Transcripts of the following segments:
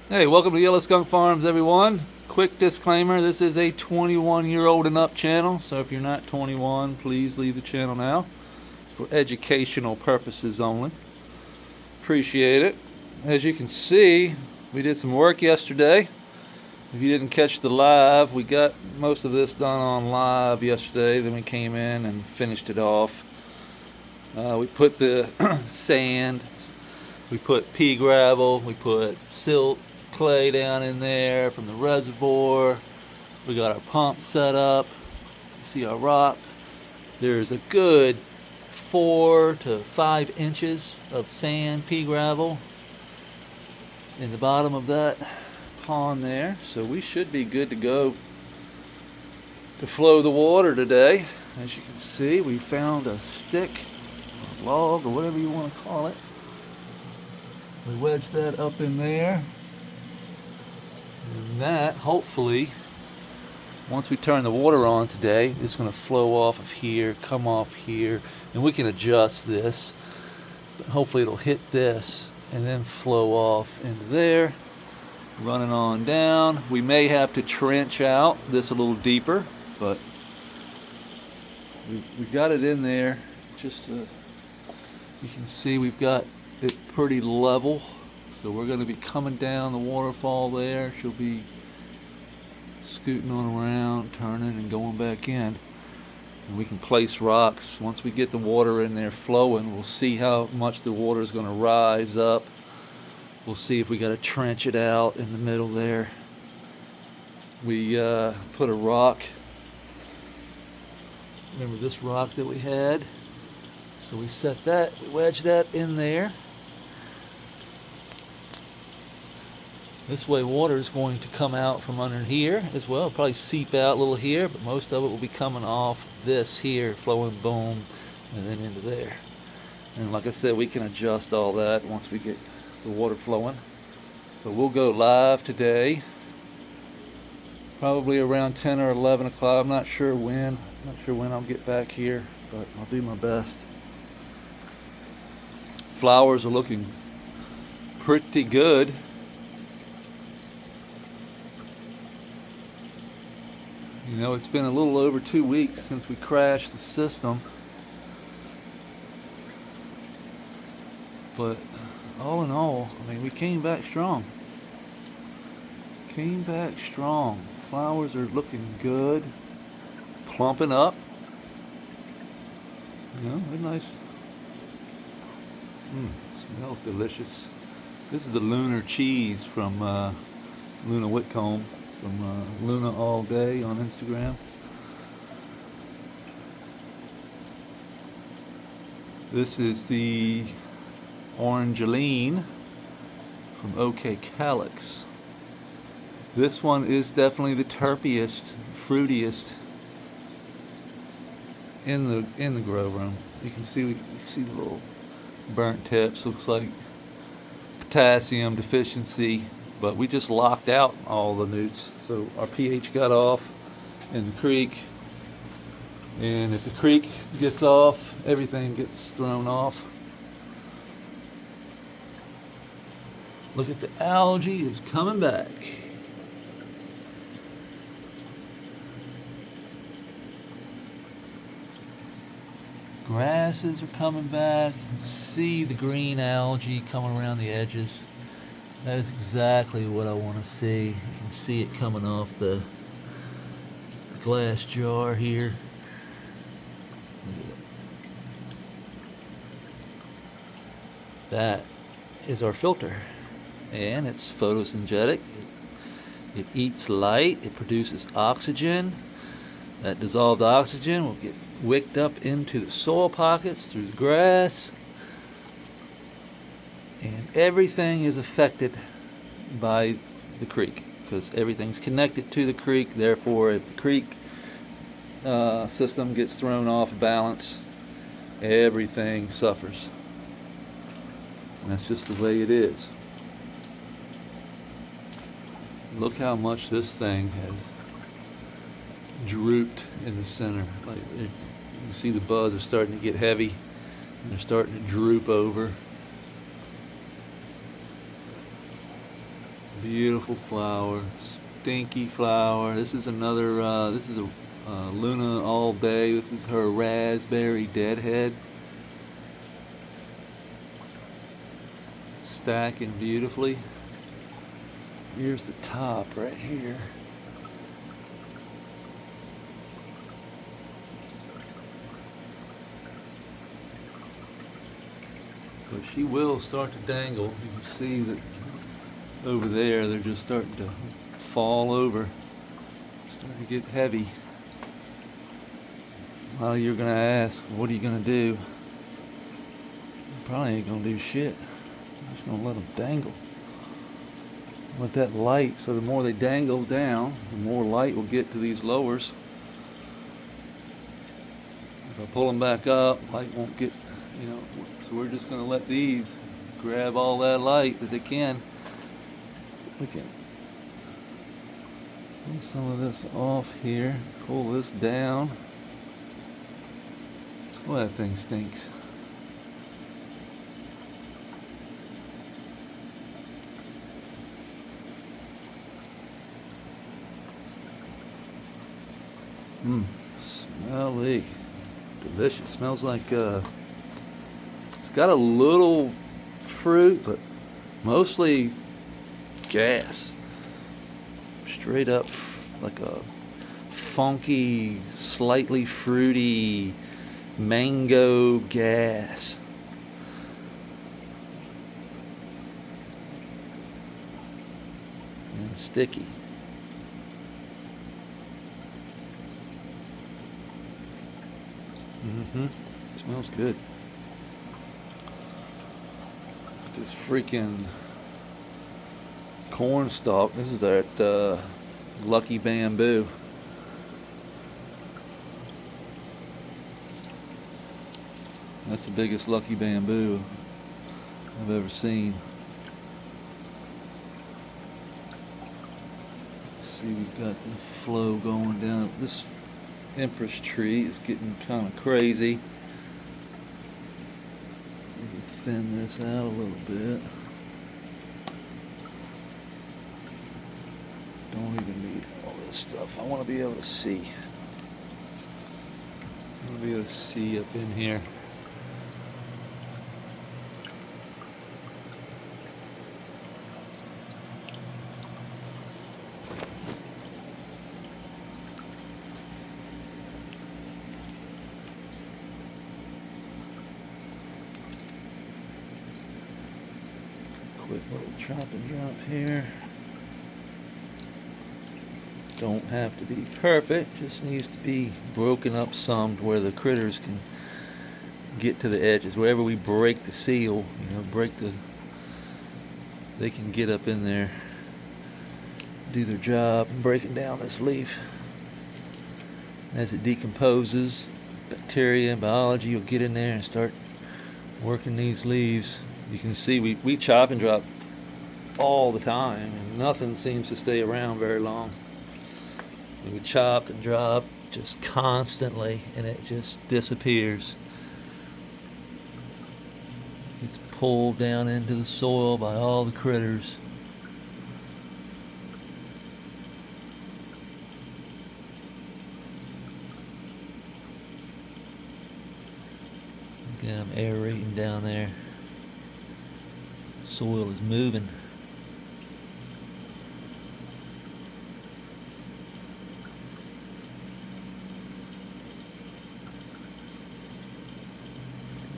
Hey, welcome to Yellow Skunk Farms, everyone. Quick disclaimer, this is a 21-year-old and up channel, so if you're not 21, please leave the channel now. It's for educational purposes only. Appreciate it. As you can see, we did some work yesterday. If you didn't catch the live, we got most of this done on live yesterday, then we came in and finished it off. We put the sand, we put pea gravel, we put silt, clay down in there from the reservoir. We got our pump set up. See our rock. There's a good 4 to 5 inches of sand, pea gravel in the bottom of that pond there. So we should be good to go to flow the water today. As you can see, we found a stick, a log, or whatever you want to call it. We wedged that up in there. And that, hopefully, once we turn the water on today, it's going to flow off of here, come off here, and we can adjust this. But hopefully it'll hit this and then flow off into there, running on down. We may have to trench out this a little deeper, but we got it in there. Just you can see we've got it pretty level. So we're going to be coming down the waterfall there. She'll be scooting on around, turning and going back in. And we can place rocks. Once we get the water in there flowing, we'll see how much the water is going to rise up. We'll see if we got to trench it out in the middle there. We put a rock. Remember this rock that we had? So we set that, we wedged that in there. This way water is going to come out from under here as well. It'll probably seep out a little here, but most of it will be coming off this here, flowing boom, and then into there. And like I said, we can adjust all that once we get the water flowing. But we'll go live today, probably around 10 or 11 o'clock. I'm not sure when. Not sure when I'll get back here, but I'll do my best. Flowers are looking pretty good. You know, it's been a little over 2 weeks since we crashed the system. But all in all, I mean, we came back strong. Came back strong. Flowers are looking good. Plumping up. You know, they're nice. Smells delicious. This is the lunar cheese from Luna Whitcomb. From Luna All Day on Instagram. This is the Orangeline from OK Calyx. This one is definitely the terpiest, fruitiest in the grow room. You can see the little burnt tips. Looks like potassium deficiency. But we just locked out all the newts, so our pH got off in the creek, and if the creek gets off, everything gets thrown off. Look at the algae is coming back. Grasses are coming back. You can see the green algae coming around the edges. That is exactly what I want to see. You can see it coming off the glass jar here. That is our filter, and it's photosynthetic. It eats light, it produces oxygen. That dissolved oxygen will get wicked up into the soil pockets through the grass. And everything is affected by the creek because everything's connected to the creek. Therefore, if the creek system gets thrown off balance, everything suffers. And that's just the way it is. Look how much this thing has drooped in the center. Like you can see the buds are starting to get heavy and they're starting to droop over. Beautiful flower, stinky flower. This is another, this is a Luna All Day. This is her raspberry deadhead. Stacking beautifully. Here's the top right here. But she will start to dangle. You can see that over there they're just starting to fall over. Starting to get heavy. Well, you're gonna ask, what are you gonna do? Probably ain't gonna do shit. I'm just gonna let them dangle. Let that light, so the more they dangle down, the more light will get to these lowers. If I pull them back up, light won't get, you know, so we're just gonna let these grab all that light that they can. We can pull some of this off here, pull this down. Oh, that thing stinks. Smelly. Delicious. Smells like, it's got a little fruit, but mostly gas. Straight up like a funky, slightly fruity mango gas. And sticky. Smells good. This freaking corn stalk. This is that Lucky Bamboo. That's the biggest Lucky Bamboo I've ever seen. See, we've got the flow going down. This Empress tree is getting kind of crazy. We can thin this out a little bit. Don't even need all this stuff. I want to be able to see. I want to be able to see up in here. Quick little chop and drop here. Don't have to be perfect, just needs to be broken up some to where the critters can get to the edges. Wherever we break the seal, you know, they can get up in there, do their job, and breaking down this leaf. As it decomposes, bacteria and biology will get in there and start working these leaves. You can see we chop and drop all the time, and nothing seems to stay around very long. And we chop and drop just constantly, and it just disappears. It's pulled down into the soil by all the critters. Again, I'm aerating down there. Soil is moving.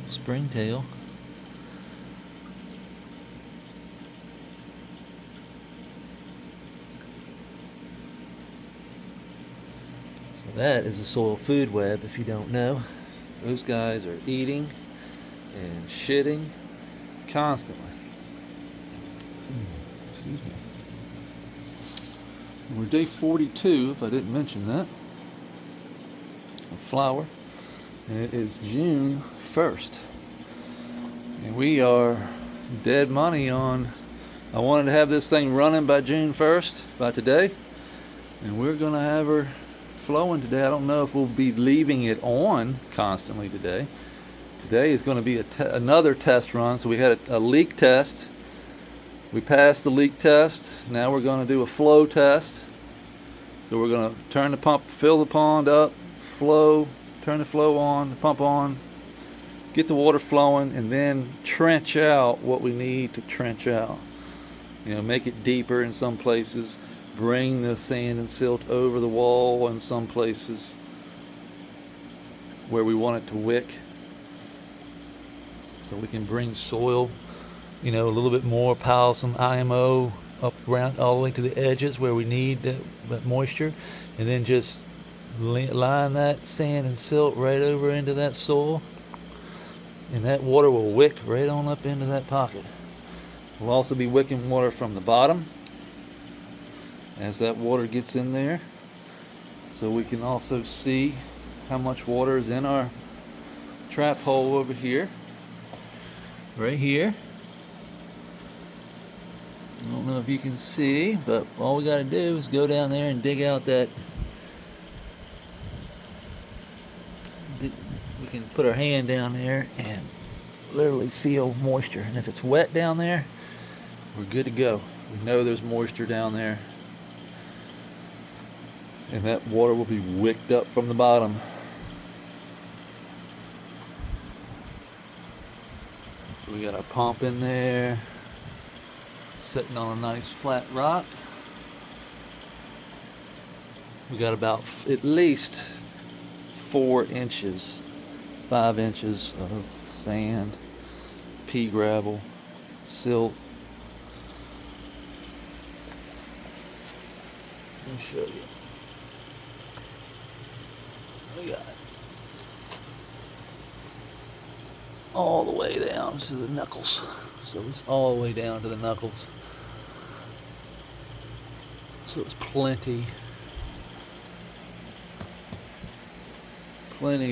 Springtail. So that is a soil food web, if you don't know. Those guys are eating and shitting constantly. Excuse me. We're day 42, if I didn't mention that. A flower. And it is June 1st. And we are dead money on, I wanted to have this thing running by June 1st, by today. And we're going to have her flowing today. I don't know if we'll be leaving it on constantly today. Today is going to be another test run. So we had a leak test We passed the leak test. Now we're going to do a flow test. So we're going to turn the pump, fill the pond up, flow, turn the flow on, the pump on, get the water flowing, and then trench out what we need to trench out. Make it deeper in some places, bring the sand and silt over the wall in some places where we want it to wick, so we can bring soil, a little bit more, pile some IMO up around all the way to the edges where we need that moisture, and then just line that sand and silt right over into that soil, and that water will wick right on up into that pocket. We'll also be wicking water from the bottom as that water gets in there, so we can also see how much water is in our trap hole over here, right here. I don't know if you can see, but all we got to do is go down there and dig out that. We can put our hand down there and literally feel moisture, and if it's wet down there, we're good to go. We know there's moisture down there, and that water will be wicked up from the bottom. So we got our pump in there, sitting on a nice flat rock. We got about at least 4 inches, 5 inches of sand, pea gravel, silt. Let me show you. We got all the way down to the knuckles. So it's all the way down to the knuckles. So it's plenty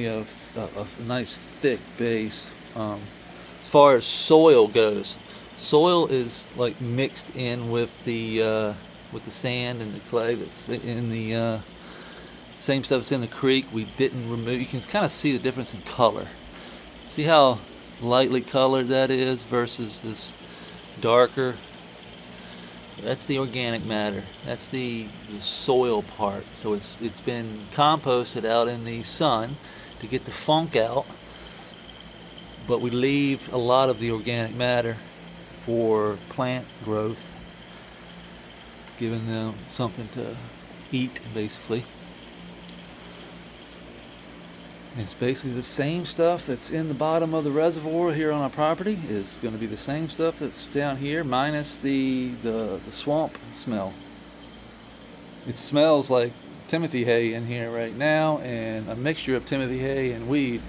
of a nice thick base. As far as soil goes, soil is like mixed in with the sand and the clay that's in the same stuff that's in the creek. We didn't remove. You can kind of see the difference in color. See how lightly colored that is versus this darker. That's the organic matter. That's the soil part. So it's been composted out in the sun to get the funk out, but we leave a lot of the organic matter for plant growth, giving them something to eat, basically. And it's basically the same stuff that's in the bottom of the reservoir here on our property is going to be the same stuff that's down here, minus the swamp smell. It smells like Timothy hay in here right now, and a mixture of Timothy hay and weed.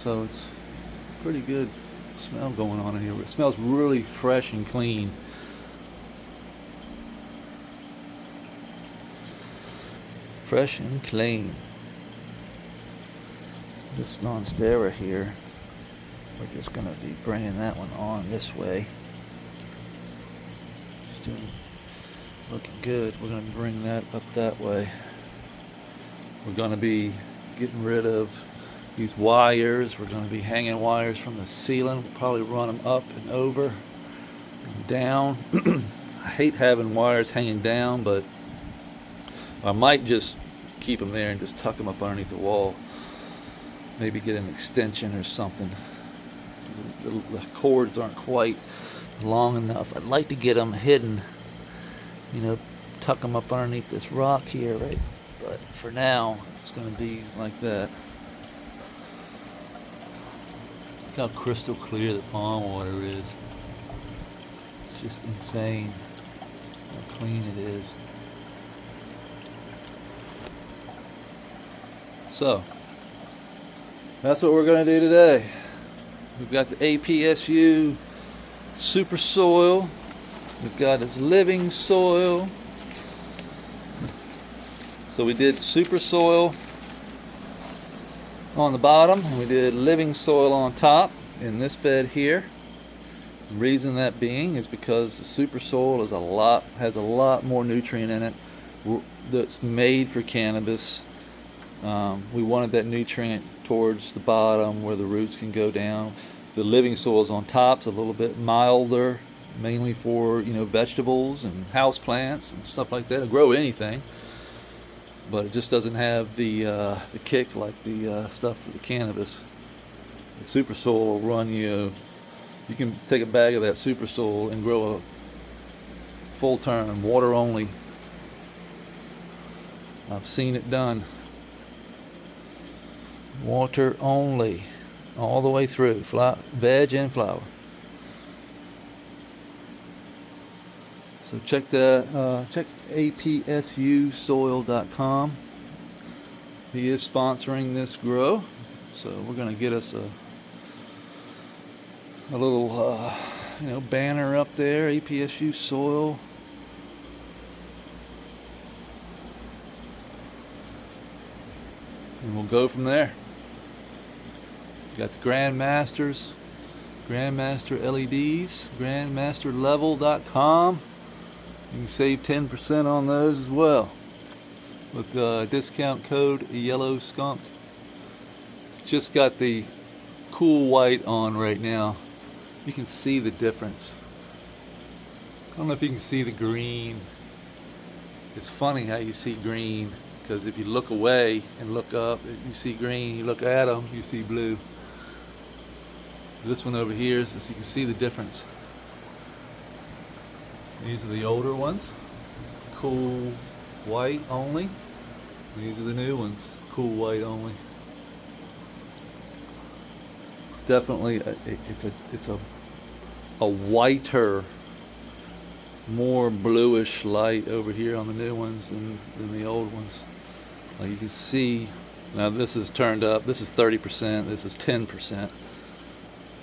So it's pretty good smell going on in here. It smells really fresh and clean. Fresh and clean. This monstera here, we're just going to be bringing that one on this way. It's looking good. We're going to bring that up that way. We're going to be getting rid of these wires. We're going to be hanging wires from the ceiling. We'll probably run them up and over and down. I hate having wires hanging down, but I might just keep them there and just tuck them up underneath the wall. Maybe get an extension or something. The cords aren't quite long enough. I'd like to get them hidden, tuck them up underneath this rock here, right? But for now, it's going to be like that. Look how crystal clear the pond water is. It's just insane how clean it is. So, that's what we're going to do today. We've got the APSU Super Soil. We've got this Living Soil. So we did Super Soil on the bottom, and we did Living Soil on top in this bed here. The reason that being is because the Super Soil has a lot more nutrient in it that's made for cannabis. We wanted that nutrient towards the bottom where the roots can go down. The Living Soil is on top, it's a little bit milder mainly for, you know, vegetables and house plants and stuff like that. It'll grow anything, but it just doesn't have the kick like the stuff for the cannabis. The super soil will run you. You can take a bag of that super soil and grow a full term water only. I've seen it done. Water only, all the way through, veg and flower. So check apsusoil.com. He is sponsoring this grow, so we're gonna get us a little you know, banner up there. APSU Soil. And we'll go from there. Got the Grandmasters, Grandmaster LEDs, grandmasterlevel.com. You can save 10% on those as well with discount code Yellow Skunk. Just got the cool white on right now. You can see the difference. I don't know if you can see the green. It's funny how you see green, because if you look away and look up, you see green. You look at them, you see blue. This one over here is just, you can see the difference. These are the older ones, cool white only. These are the new ones, cool white only. Definitely, it's a whiter, more bluish light over here on the new ones than the old ones. Like you can see, now this is turned up. This is 30%. This is 10%.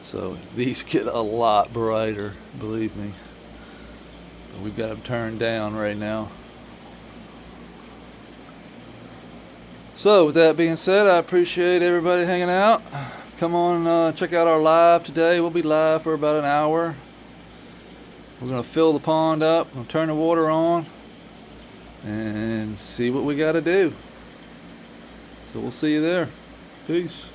So these get a lot brighter, believe me. But we've got them turned down right now. So with that being said, I appreciate everybody hanging out. Come on, check out our live today. We'll be live for about an hour. We're gonna fill the pond up, we'll turn the water on, and see what we gotta do. So we'll see you there. Peace.